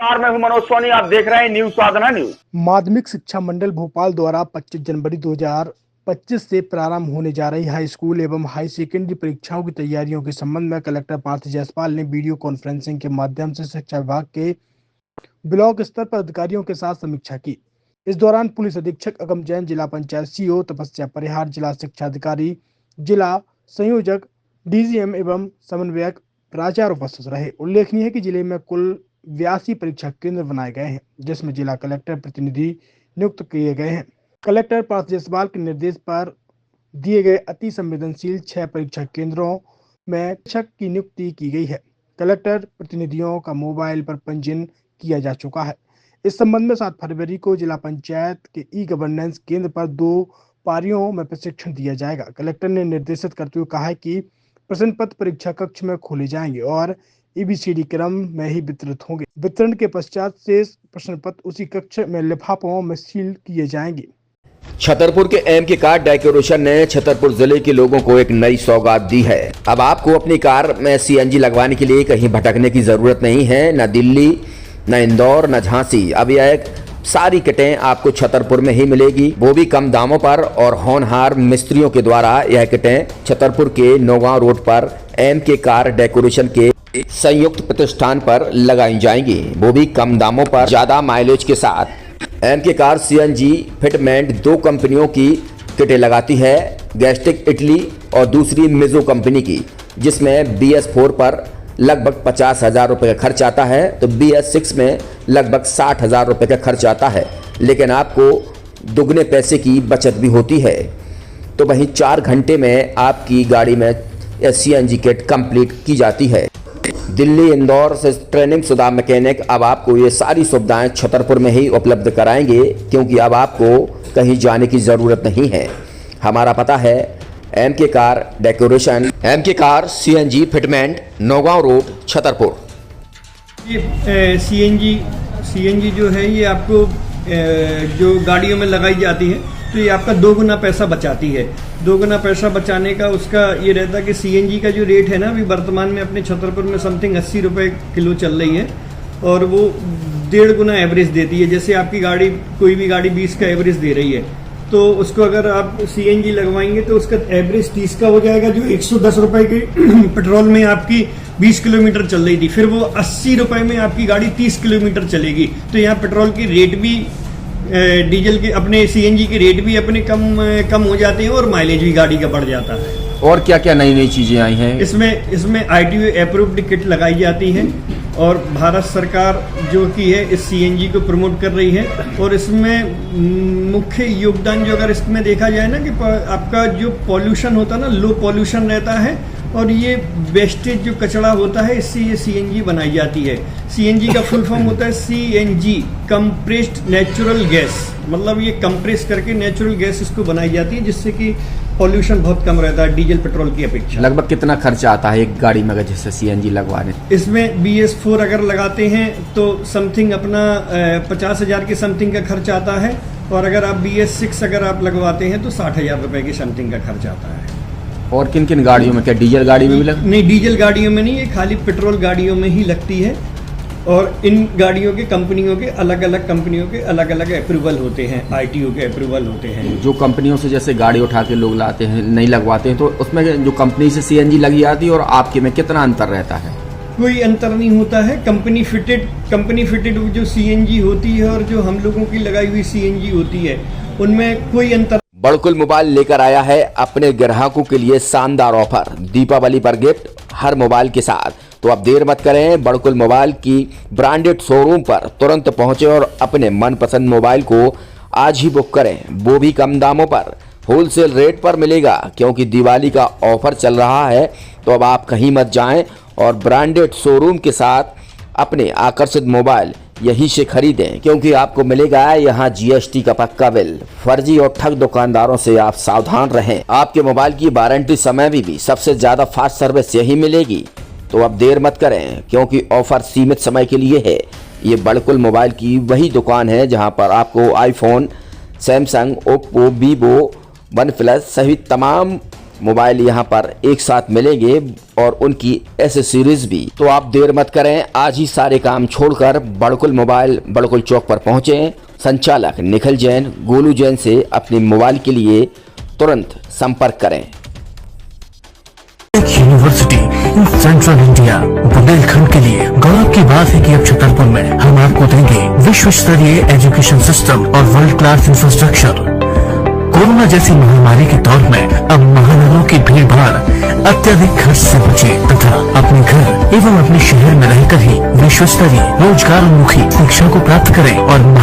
नमस्कार, मैं हूं मनोज सोनी। आप देख रहे हैं न्यूज साधना न्यूज। माध्यमिक शिक्षा मंडल भोपाल द्वारा 25 जनवरी 2025 से प्रारंभ होने जा रही हाई स्कूल एवं हाई सेकेंडरी परीक्षाओं की तैयारियों के संबंध में कलेक्टर पार्थ जायसवाल ने वीडियो कॉन्फ्रेंसिंग के माध्यम से शिक्षा विभाग के ब्लॉक स्तर पर अधिकारियों के साथ समीक्षा की। इस दौरान पुलिस अधीक्षक अगम जैन, जिला पंचायत सीओ तपस्या परिहार, जिला शिक्षा अधिकारी, जिला संयोजक, डीजीएम एवं समन्वयक प्राचार्य उपस्थित रहे। उल्लेखनीय है कि जिले में कुल 82 परीक्षा केंद्र बनाए गए हैं, जिसमें जिला कलेक्टर प्रतिनिधि नियुक्त किए गए हैं। कलेक्टर पार्थ जायसवाल के निर्देश पर दिए गए अति संवेदनशील 6 परीक्षा केंद्रों में शिक्षक की नियुक्ति की गई है। कलेक्टर प्रतिनिधियों का मोबाइल पर पंजीयन किया जा चुका है। इस संबंध में 7 फरवरी को जिला पंचायत के ई गवर्नेंस केंद्र पर 2 पारियों में प्रशिक्षण दिया जाएगा। कलेक्टर ने निर्देशित करते हुए कहा है कि प्रश्न पत्र परीक्षा कक्ष में खोले जाएंगे और ABCD क्रम में ही वितरित होंगे। वितरण के पश्चात शेष प्रश्न पत्र उसी कक्ष में लिफाफों में सील किए जाएंगे। छतरपुर के एमके कार डेकोरेशन ने छतरपुर जिले के लोगों को एक नई सौगात दी है। अब आपको अपनी कार में CNG लगवाने के लिए कहीं भटकने की जरूरत नहीं है, न दिल्ली, न इंदौर, न झांसी। अब यह सारी किटें आपको छतरपुर में ही मिलेगी, वो भी कम दामों पर और होनहार मिस्त्रियों के द्वारा। यह किटें छतरपुर के नौगांव रोड पर एमके कार डेकोरेशन के संयुक्त प्रतिष्ठान पर लगाई जाएंगी, वो भी कम दामों पर, ज्यादा माइलेज के साथ। एमके कार CNG फिटमेंट 2 कंपनियों की किटें लगाती है, गैस्टिक इटली और दूसरी मिजो कंपनी की, जिसमें BS4 पर लगभग 50,000 रुपये का खर्च आता है, तो BS6 में लगभग 60,000 रुपये का खर्च आता है, लेकिन आपको दुगने पैसे की बचत भी होती है। तो वहीं 4 घंटे में आपकी गाड़ी में CNG किट कंप्लीट की जाती है। दिल्ली, इंदौर से ट्रेनिंग शुदा मैकेनिक अब आपको ये सारी सुविधाएं छतरपुर में ही उपलब्ध कराएंगे, क्योंकि अब आपको कहीं जाने की ज़रूरत नहीं है। हमारा पता है MK car decoration, MK car CNG fitment, Naugaon road, Chhatarpur. ये CNG जो है ये आपको जो गाड़ियों में लगाई जाती है, तो ये आपका 2 गुना पैसा बचाती है। 2 गुना पैसा बचाने का उसका ये रहता है कि CNG का जो रेट है ना, अभी वर्तमान में अपने छतरपुर में समथिंग 80 रुपये किलो चल रही है, और वो 1.5 गुना एवरेज देती है। जैसे आपकी गाड़ी, कोई भी गाड़ी 20 का एवरेज दे रही है, तो उसको अगर आप CNG लगवाएंगे तो उसका एवरेज 30 का हो जाएगा, जो 110 रुपये के पेट्रोल में आपकी 20 किलोमीटर चल रही थी, फिर वो 80 रुपये में आपकी गाड़ी 30 किलोमीटर चलेगी। तो यहाँ पेट्रोल की रेट भी, डीजल के, अपने CNG के रेट भी अपने कम हो जाते हैं और माइलेज भी गाड़ी का बढ़ जाता है। और क्या क्या नई नई चीजें आई हैं? इसमें ITO अप्रूव्ड किट लगाई जाती है, और भारत सरकार जो की है इस CNG को प्रमोट कर रही है। और इसमें मुख्य योगदान जो अगर इसमें देखा जाए ना, कि आपका जो पॉल्यूशन होता है ना, लो पॉल्यूशन रहता है, और ये वेस्टेज जो कचरा होता है, इससे ये CNG बनाई जाती है। CNG का फुल फॉर्म होता है CNG, कंप्रेस्ड नेचुरल गैस, मतलब ये कंप्रेस करके नेचुरल गैस इसको बनाई जाती है, जिससे कि पॉल्यूशन बहुत कम रहता है डीजल पेट्रोल की अपेक्षा। लगभग कितना खर्चा आता है एक गाड़ी में अगर जैसे CNG लगवाने? इसमें BS4 अगर लगाते हैं तो समथिंग अपना 50,000 के समथिंग का खर्च आता है, और अगर आप BS6 अगर आप लगवाते हैं तो 60,000 रुपये की समथिंग का खर्च आता है। और किन किन गाड़ियों में? क्या डीजल गाड़ी में भी नहीं, डीजल गाड़ियों में नहीं, ये खाली पेट्रोल गाड़ियों में ही लगती है। और इन गाड़ियों के कंपनियों के अलग अलग अप्रूवल होते हैं, ITO के अप्रूवल होते हैं। जो कंपनियों से जैसे गाड़ी उठा के लोग लाते हैं, नहीं लगवाते हैं, तो उसमें जो कंपनी से CNG लगी जाती है और आपके में कितना अंतर रहता है? कोई अंतर नहीं होता है। कंपनी फिटेड जो CNG होती है और जो हम लोगों की लगाई हुई CNG होती है, उनमें कोई अंतर। बड़कुल मोबाइल लेकर आया है अपने ग्राहकों के लिए शानदार ऑफर, दीपावली पर गिफ्ट हर मोबाइल के साथ। तो अब देर मत करें, बड़कुल मोबाइल की ब्रांडेड शोरूम पर तुरंत पहुंचे और अपने मनपसंद मोबाइल को आज ही बुक करें, वो भी कम दामों पर, होलसेल रेट पर मिलेगा, क्योंकि दिवाली का ऑफर चल रहा है। तो अब आप कहीं मत जाएं और ब्रांडेड शोरूम के साथ अपने आकर्षित मोबाइल यहीं से खरीदें, क्योंकि आपको मिलेगा यहाँ GST का पक्का बिल। फर्जी और ठग दुकानदारों से आप सावधान रहें। आपके मोबाइल की वारंटी समय में भी सबसे ज्यादा फास्ट सर्विस यही मिलेगी। तो अब देर मत करें, क्योंकि ऑफर सीमित समय के लिए है। ये बड़कुल मोबाइल की वही दुकान है जहां पर आपको iPhone, Samsung, Oppo, Vivo, OnePlus सहित तमाम मोबाइल यहाँ पर एक साथ मिलेंगे और उनकी एसेसरीज भी। तो आप देर मत करें, आज ही सारे काम छोड़कर बड़कुल मोबाइल बड़कुल चौक पर पहुंचें। संचालक निखिल जैन, गोलू जैन से अपने मोबाइल के लिए तुरंत संपर्क करें। University in central India Bundelkhand के लिए गौरव की बात है कि अब छतरपुर में हम आपको देंगे विश्व स्तरीय एजुकेशन सिस्टम और वर्ल्ड क्लास इंफ्रास्ट्रक्चर। कोरोना जैसी महामारी के दौर में अब महानगरों की भीड़ भाड़ अत्यधिक खर्च से बचे तथा अपने घर एवं अपने शहर में रहकर ही विश्व स्तरीय रोजगार उन्मुखी शिक्षा को प्राप्त करें और